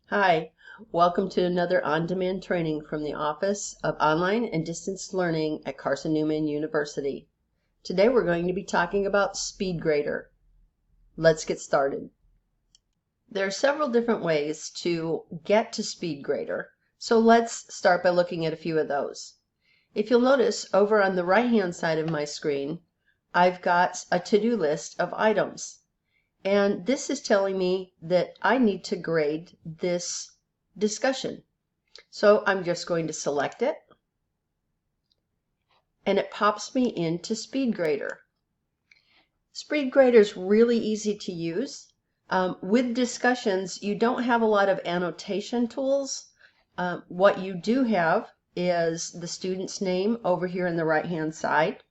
Hi, welcome to another on-demand training from the Office of Online and Distance Learning at Carson-Newman University. Today we're going to be talking about SpeedGrader. Let's get started. There are several different ways to get to SpeedGrader, so let's start by looking at a few of those. If you'll notice, over on the right-hand side of my screen, I've got a to-do list of items. And this is telling me that I need to grade this discussion. So I'm just going to select it, and it pops me into SpeedGrader. SpeedGrader is really easy to use. With discussions, you don't have a lot of annotation tools. What you do have is the student's name over here on the right-hand side,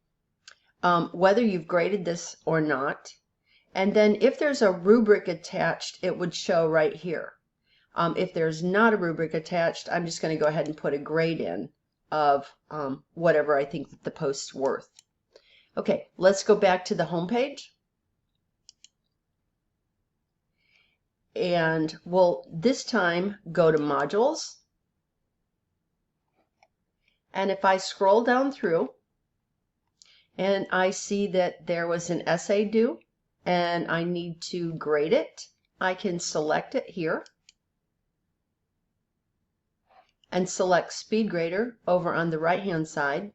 whether you've graded this or not. And then if there's a rubric attached, it would show right here. If there's not a rubric attached, I'm just going to go ahead and put a grade in of whatever I think that the post's worth. Okay, let's go back to the home page. And we'll this time go to modules. And if I scroll down through and I see that there was an essay due, and I need to grade it, I can select it here and select SpeedGrader over on the right hand side.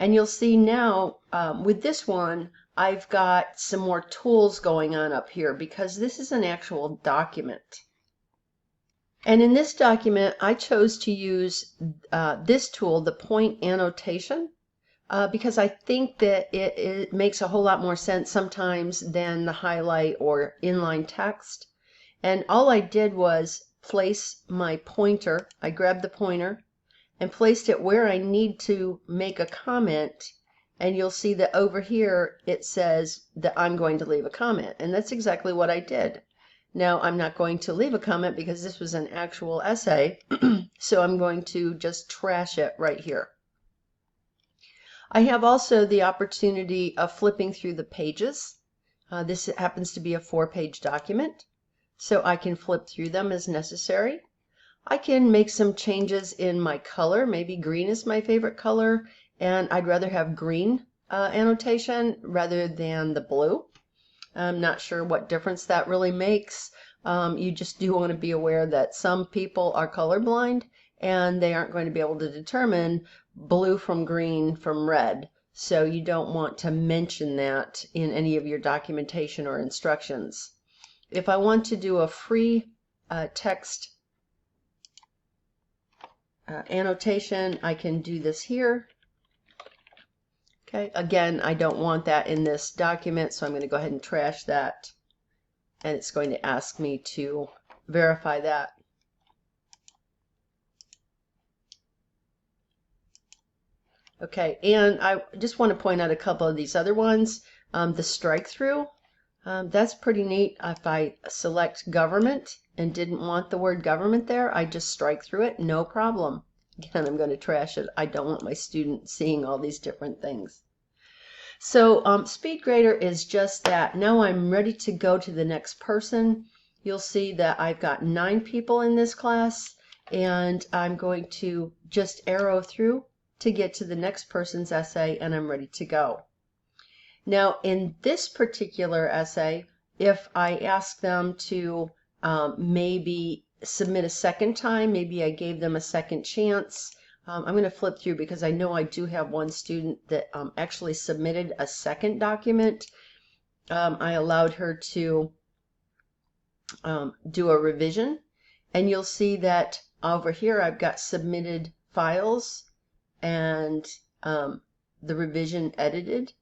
And you'll see now with this one I've got some more tools going on up here because this is an actual document. And in this document I chose to use this tool, the point annotation, because I think that it makes a whole lot more sense sometimes than the highlight or inline text. And all I did was place my pointer. I grabbed the pointer and placed it where I need to make a comment. And you'll see that over here it says that I'm going to leave a comment. And that's exactly what I did. Now I'm not going to leave a comment because this was an actual essay. So I'm going to just trash it right here. I have also the opportunity of flipping through the pages. This happens to be a 4-page document, so I can flip through them as necessary. I can make some changes in my color. Maybe green is my favorite color, and I'd rather have green annotation rather than the blue. I'm not sure what difference that really makes. You just do want to be aware that some people are colorblind and they aren't going to be able to determine blue from green from red. So you don't want to mention that in any of your documentation or instructions. If I want to do a free text annotation, I can do this here. Okay, again, I don't want that in this document, so I'm going to go ahead and trash that. And it's going to ask me to verify that. Okay, and I just want to point out a couple of these other ones. The strike through, that's pretty neat. If I select government and didn't want the word government there, I just strike through it, no problem. Again, I'm going to trash it. I don't want my student seeing all these different things. So SpeedGrader is just that. Now I'm ready to go to the next person. You'll see that I've got 9 people in this class, and I'm going to just arrow through to get to the next person's essay, and I'm ready to go. Now in this particular essay, if I ask them to maybe submit a second time, maybe I gave them a second chance, I'm going to flip through because I know I do have one student that actually submitted a second document. I allowed her to do a revision, and you'll see that over here I've got submitted files and the revision edited.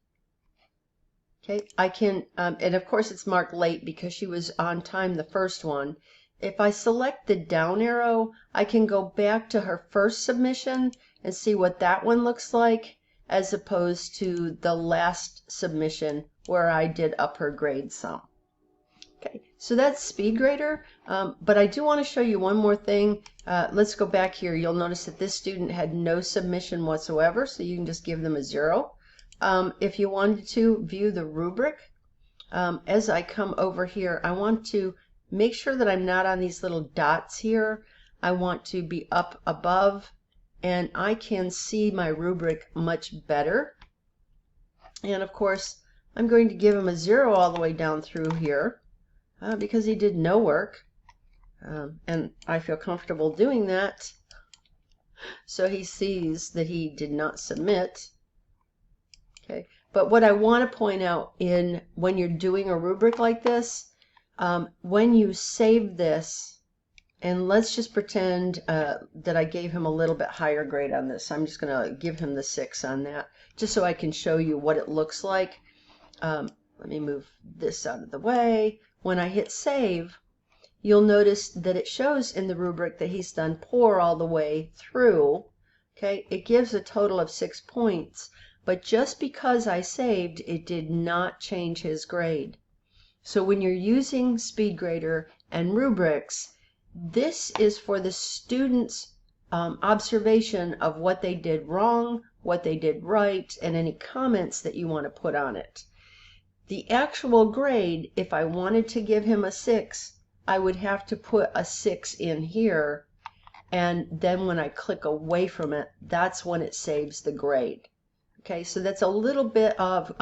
Okay, I can, and of course it's marked late because she was on time the first one. If I select the down arrow, I can go back to her first submission and see what that one looks like, as opposed to the last submission where I did up her grade some. Okay, so that's SpeedGrader, but I do want to show you one more thing. Let's go back here. You'll notice that this student had no submission whatsoever, so you can just give them a 0. If you wanted to view the rubric, as I come over here, I want to make sure that I'm not on these little dots here. I want to be up above, and I can see my rubric much better. And of course, I'm going to give him a 0 all the way down through here because he did no work. And I feel comfortable doing that. So he sees that he did not submit. Okay. But what I want to point out when you're doing a rubric like this, when you save this, and let's just pretend that I gave him a little bit higher grade on this. I'm just going to give him the 6 on that, just so I can show you what it looks like. Let me move this out of the way. When I hit save, you'll notice that it shows in the rubric that he's done poor all the way through. Okay, it gives a total of 6 points, but just because I saved, it did not change his grade. So when you're using SpeedGrader and rubrics, this is for the student's observation of what they did wrong, what they did right, and any comments that you want to put on it. The actual grade, if I wanted to give him a 6, I would have to put a 6 in here, and then when I click away from it, that's when it saves the grade. Okay, so that's a little bit of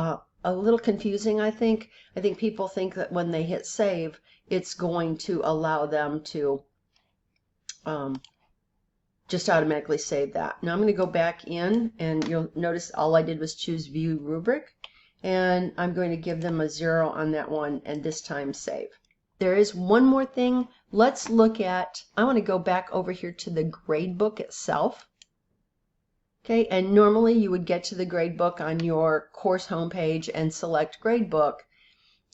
a little confusing, I think. I think people think that when they hit save, it's going to allow them to just automatically save that. Now I'm going to go back in, and you'll notice all I did was choose View Rubric, and I'm going to give them a 0 on that one, and this time save. There is one more thing. Let's look at, I want to go back over here to the gradebook itself. Okay, and normally you would get to the gradebook on your course homepage and select gradebook.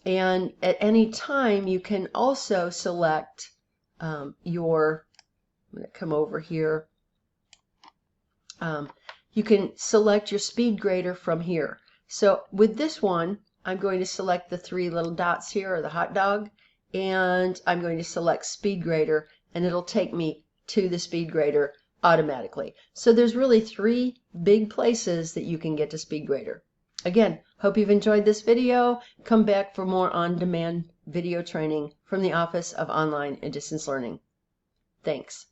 And at any time you can also select I'm going to come over here. You can select your SpeedGrader from here. So with this one, I'm going to select the 3 little dots here, or the hot dog, and I'm going to select SpeedGrader, and it'll take me to the SpeedGrader automatically. So there's really 3 big places that you can get to SpeedGrader. Again, hope you've enjoyed this video. Come back for more on-demand video training from the Office of Online and Distance Learning. Thanks.